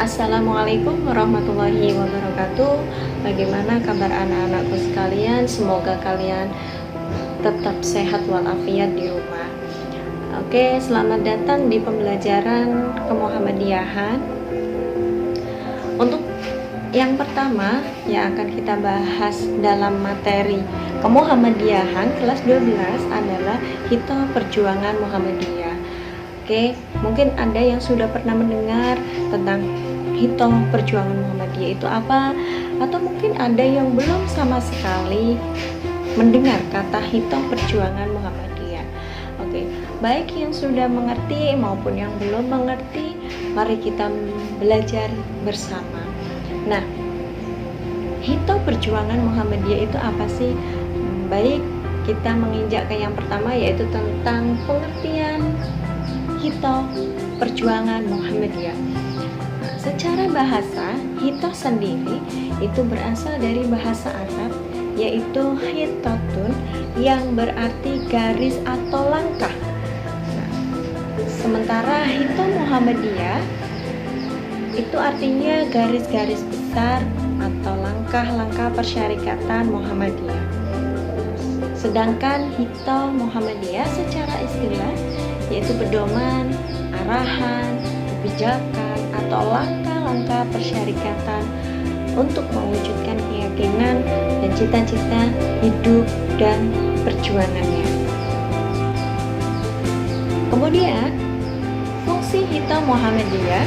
Assalamualaikum warahmatullahi wabarakatuh. Bagaimana kabar anak-anakku sekalian? Semoga kalian tetap sehat walafiat di rumah. Oke, selamat datang di pembelajaran kemuhammadiyahan. Untuk yang pertama yang akan kita bahas dalam materi kemuhammadiyahan kelas 12 adalah Hito Perjuangan Muhammadiyah. Oke, mungkin ada yang sudah pernah mendengar tentang Hito Perjuangan Muhammadiyah itu apa, atau mungkin ada yang belum sama sekali mendengar kata Hito Perjuangan Muhammadiyah. Oke, baik yang sudah mengerti maupun yang belum mengerti, mari kita belajar bersama. Nah, Hito Perjuangan Muhammadiyah itu apa sih? Baik, kita menginjak ke yang pertama, yaitu tentang pengertian Hito Perjuangan Muhammadiyah. Nah, secara bahasa, Hito sendiri itu berasal dari bahasa Arab, yaitu hitotun, yang berarti garis atau langkah. Nah, sementara Hito Muhammadiyah itu artinya garis-garis besar atau langkah-langkah persyarikatan Muhammadiyah. Sedangkan Hito Muhammadiyah secara istilah yaitu pedoman, arahan, kebijakan, atau langkah-langkah persyarikatan untuk mewujudkan keyakinan dan cita-cita hidup dan perjuangannya. Kemudian, fungsi Hito Muhammadiyah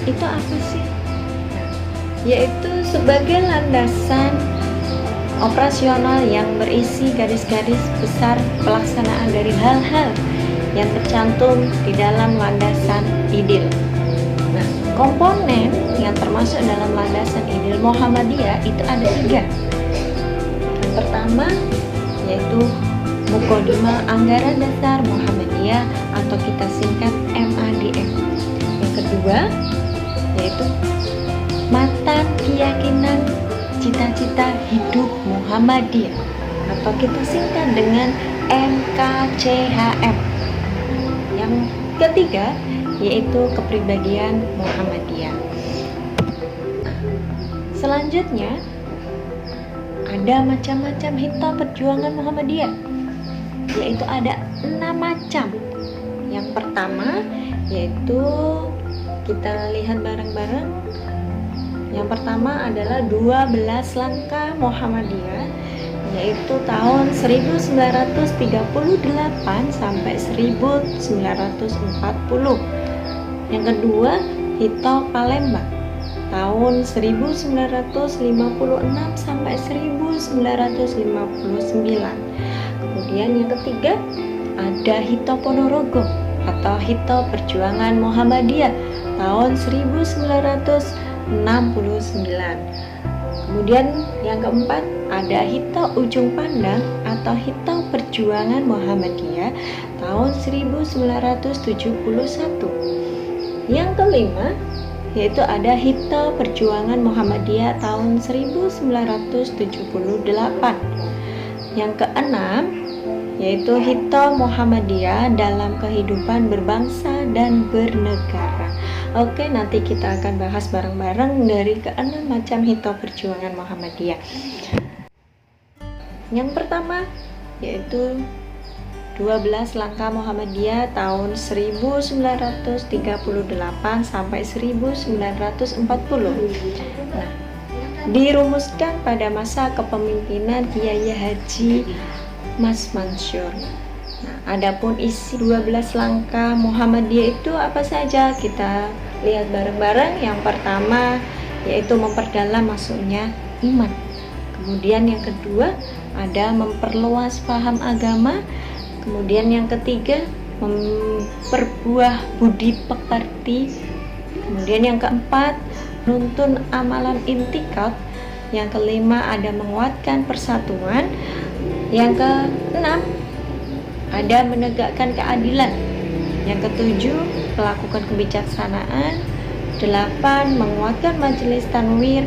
itu apa sih? Yaitu sebagai landasan operasional yang berisi garis-garis besar pelaksanaan dari hal-hal yang tercantum di dalam landasan IDIL. Nah, komponen yang termasuk dalam landasan IDIL Muhammadiyah itu ada 3. Yang pertama yaitu Muqaddimah Anggaran Dasar Muhammadiyah atau kita singkat MADM. Yang kedua yaitu Matan Keyakinan Cita-cita Hidup Muhammadiyah atau kita singkat dengan MKCHM. Yang ketiga yaitu kepribadian Muhammadiyah. Selanjutnya ada macam-macam Hito Perjuangan Muhammadiyah, yaitu ada 6 macam. Yang pertama yaitu kita lihat bareng-bareng. Yang pertama adalah 12 langkah Muhammadiyah, yaitu tahun 1938 sampai 1940. Yang kedua, Hito Palembang tahun 1956 sampai 1959. Kemudian yang ketiga, ada Hito Ponorogo atau Hito Perjuangan Muhammadiyah tahun 1969. Kemudian yang keempat ada Hito Ujung Pandang atau Hito Perjuangan Muhammadiyah tahun 1971. Yang kelima yaitu ada Hito Perjuangan Muhammadiyah tahun 1978. Yang keenam yaitu Hito Muhammadiyah dalam kehidupan berbangsa dan bernegara. Oke, nanti kita akan bahas bareng-bareng dari ke-6 macam Hito Perjuangan Muhammadiyah. Yang pertama yaitu 12 langkah Muhammadiyah tahun 1938 sampai 1940. Nah, dirumuskan pada masa kepemimpinan Kiai Haji Mas Mansur. Nah, adapun isi 12 langkah Muhammadiyah itu apa saja? Kita lihat bareng-bareng. Yang pertama yaitu memperdalam masuknya iman. Kemudian yang kedua ada memperluas paham agama. Kemudian yang ketiga memperbuah budi pekerti. Kemudian yang keempat nuntun amalan intikad. Yang kelima ada menguatkan persatuan. Yang keenam ada menegakkan keadilan. Yang ketujuh melakukan kebijaksanaan. 8 menguatkan majelis tanwir.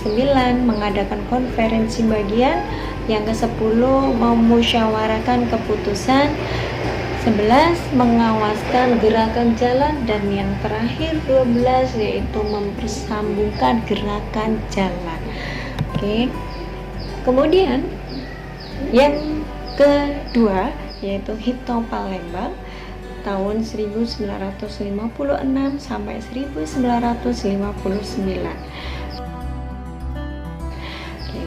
9 mengadakan konferensi bagian. Yang ke-10 memusyawarahkan keputusan. 11 mengawaskan gerakan jalan, dan yang terakhir 12 yaitu mempersambungkan gerakan jalan. Oke. Kemudian yang kedua yaitu Hito Palembang tahun 1956 sampai 1959.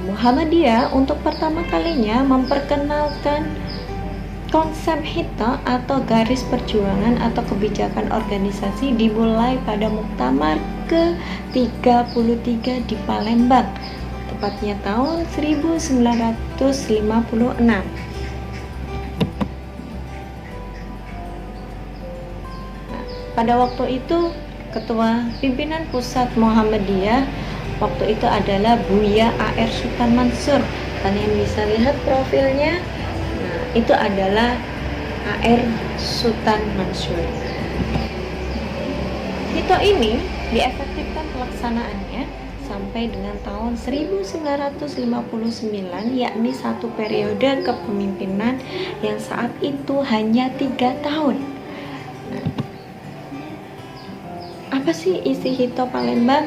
Muhammadiyah untuk pertama kalinya memperkenalkan konsep Hito atau garis perjuangan atau kebijakan organisasi dimulai pada Muktamar ke-33 di Palembang, tepatnya tahun 1956. Pada waktu itu, Ketua Pimpinan Pusat Muhammadiyah waktu itu adalah Buya A.R. Sultan Mansur. Kalian bisa lihat profilnya. Nah, itu adalah A.R. Sultan Mansur. Hito ini diefektifkan pelaksanaannya sampai dengan tahun 1959, yakni satu periode kepemimpinan yang saat itu hanya 3 tahun. Apa sih isi Hito Palembang?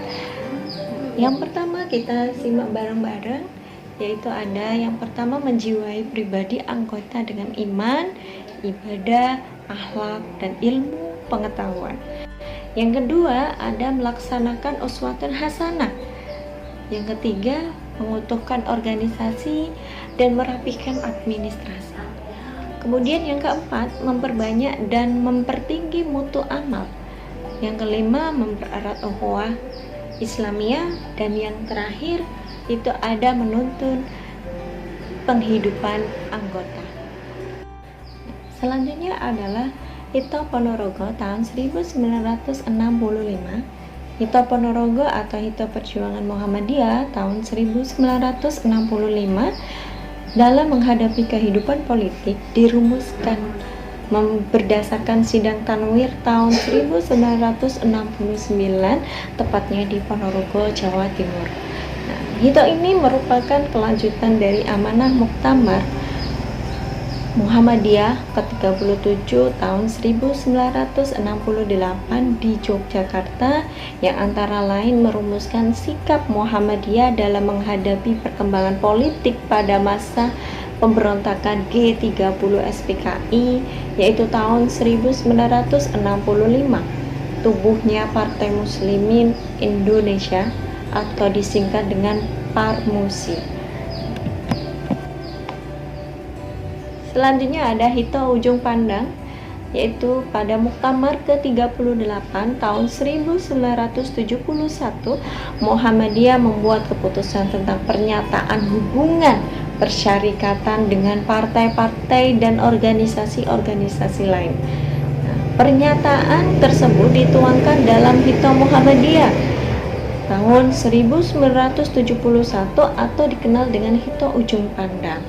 Yang pertama kita simak bareng-bareng, yaitu ada yang pertama menjiwai pribadi anggota dengan iman, ibadah, akhlak, dan ilmu pengetahuan. Yang kedua ada melaksanakan uswatun hasanah. Yang ketiga mengutuhkan organisasi dan merapihkan administrasi. Kemudian yang keempat memperbanyak dan mempertinggi mutu amal. Yang kelima mempererat ukhuwah Islamiyah, dan yang terakhir itu ada menuntun penghidupan anggota. Selanjutnya adalah Hito Ponorogo tahun 1965. Hito Ponorogo atau Hito Perjuangan Muhammadiyah tahun 1965 dalam menghadapi kehidupan politik dirumuskan berdasarkan sidang Tanwir tahun 1969, tepatnya di Ponorogo, Jawa Timur. Nah, Hito ini merupakan kelanjutan dari amanah Muktamar Muhammadiyah ke-37 tahun 1968 di Yogyakarta, yang antara lain merumuskan sikap Muhammadiyah dalam menghadapi perkembangan politik pada masa pemberontakan G30 SPKI, yaitu tahun 1965, tubuhnya Partai Muslimin Indonesia atau disingkat dengan Parmusi. Selanjutnya ada Hito Ujung Pandang, yaitu pada Muktamar ke-38 tahun 1971, Muhammadiyah membuat keputusan tentang pernyataan hubungan persyarikatan dengan partai-partai dan organisasi-organisasi lain. Nah, pernyataan tersebut dituangkan dalam Hito Muhammadiyah tahun 1971 atau dikenal dengan Hito Ujung Pandang.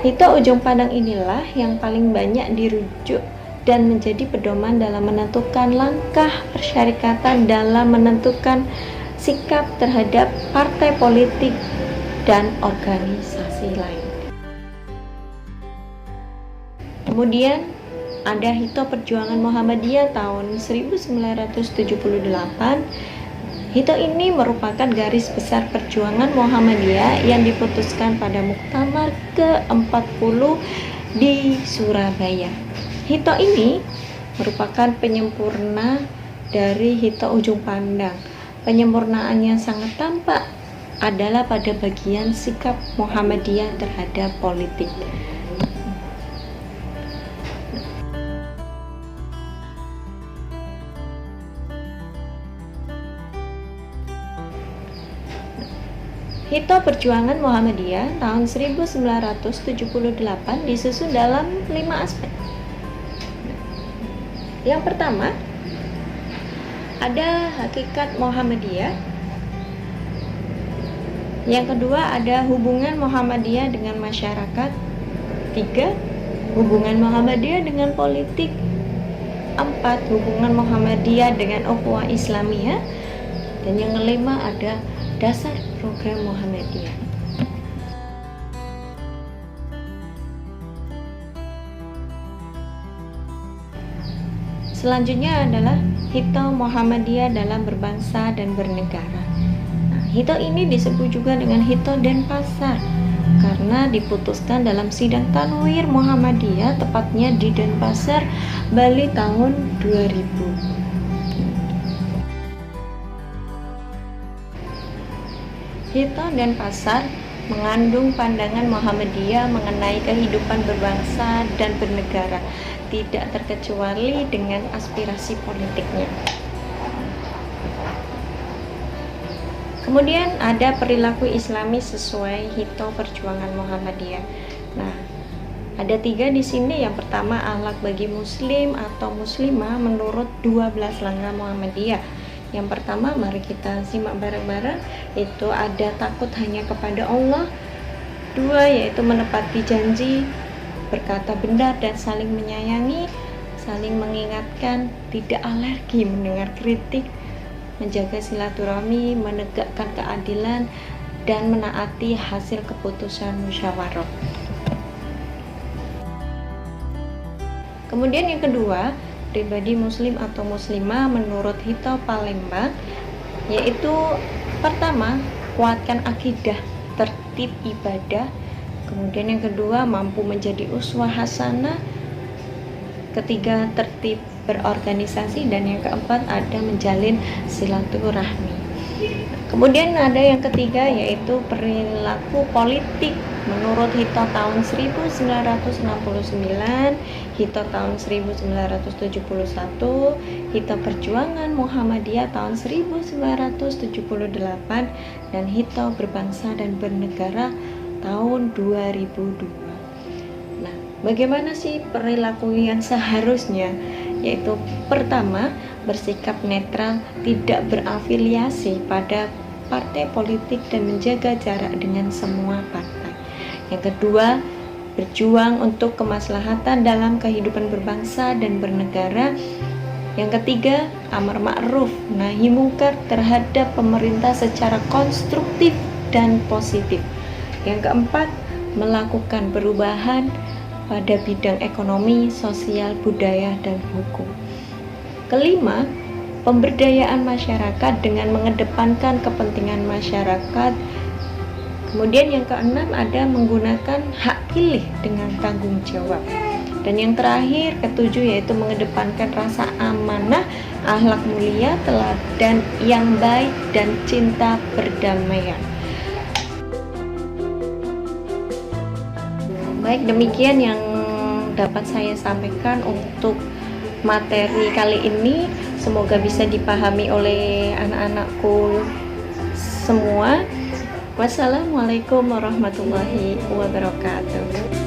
Hito Ujung Pandang inilah yang paling banyak dirujuk dan menjadi pedoman dalam menentukan langkah persyarikatan dalam menentukan sikap terhadap partai politik dan organisasi lain. Kemudian ada Hito Perjuangan Muhammadiyah tahun 1978. Hito ini merupakan garis besar perjuangan Muhammadiyah yang diputuskan pada Muktamar ke-40 di Surabaya. Hito ini merupakan penyempurna dari Hito Ujung Pandang. Penyempurnaan yang sangat tampak adalah pada bagian sikap Muhammadiyah terhadap politik. Hito Perjuangan Muhammadiyah tahun 1978 disusun dalam 5 aspek. Yang pertama, ada hakikat Muhammadiyah. Yang kedua, ada hubungan Muhammadiyah dengan masyarakat. 3, hubungan Muhammadiyah dengan politik. 4, hubungan Muhammadiyah dengan ukhuwah Islamiyah. Dan yang kelima, ada dasar program Muhammadiyah. Selanjutnya adalah Hito Muhammadiyah dalam berbangsa dan bernegara. Nah, Hito ini disebut juga dengan Hito Denpasar karena diputuskan dalam sidang Tanwir Muhammadiyah tepatnya di Denpasar, Bali tahun 2000. Hito Denpasar mengandung pandangan Muhammadiyah mengenai kehidupan berbangsa dan bernegara, tidak terkecuali dengan aspirasi politiknya. Kemudian ada perilaku Islami sesuai Hito Perjuangan Muhammadiyah. Nah, ada 3 di sini. Yang pertama, akhlak bagi muslim atau muslimah menurut 12 langkah Muhammadiyah. Yang pertama, mari kita simak bareng-bareng. Itu ada takut hanya kepada Allah. 2, yaitu menepati janji, berkata benar dan saling menyayangi, saling mengingatkan, tidak alergi mendengar kritik, menjaga silaturahmi, menegakkan keadilan, dan menaati hasil keputusan musyawarah. Kemudian yang kedua, pribadi muslim atau muslimah menurut Hito Palembang, yaitu pertama, kuatkan akidah, tertib ibadah. Kemudian yang kedua, mampu menjadi uswah hasanah. Ketiga, tertib berorganisasi, dan yang keempat ada menjalin silaturahmi. Kemudian ada yang ketiga, yaitu perilaku politik menurut Hito tahun 1969, Hito tahun 1971, Hito Perjuangan Muhammadiyah tahun 1978, dan Hito Berbangsa dan Bernegara tahun 2002. Nah, bagaimana sih perilaku yang seharusnya? Yaitu pertama, bersikap netral, tidak berafiliasi pada partai politik dan menjaga jarak dengan semua partai. Yang kedua, berjuang untuk kemaslahatan dalam kehidupan berbangsa dan bernegara. Yang ketiga, amar ma'ruf nahi mungkar terhadap pemerintah secara konstruktif dan positif. Yang keempat, melakukan perubahan pada bidang ekonomi, sosial, budaya, dan hukum. Kelima, pemberdayaan masyarakat dengan mengedepankan kepentingan masyarakat. Kemudian yang keenam ada menggunakan hak pilih dengan tanggung jawab. Dan yang terakhir, ketujuh, yaitu mengedepankan rasa amanah, akhlak mulia, teladan yang baik, dan cinta perdamaian. Baik, demikian yang dapat saya sampaikan untuk materi kali ini. Semoga bisa dipahami oleh anak-anakku semua. Wassalamualaikum warahmatullahi wabarakatuh.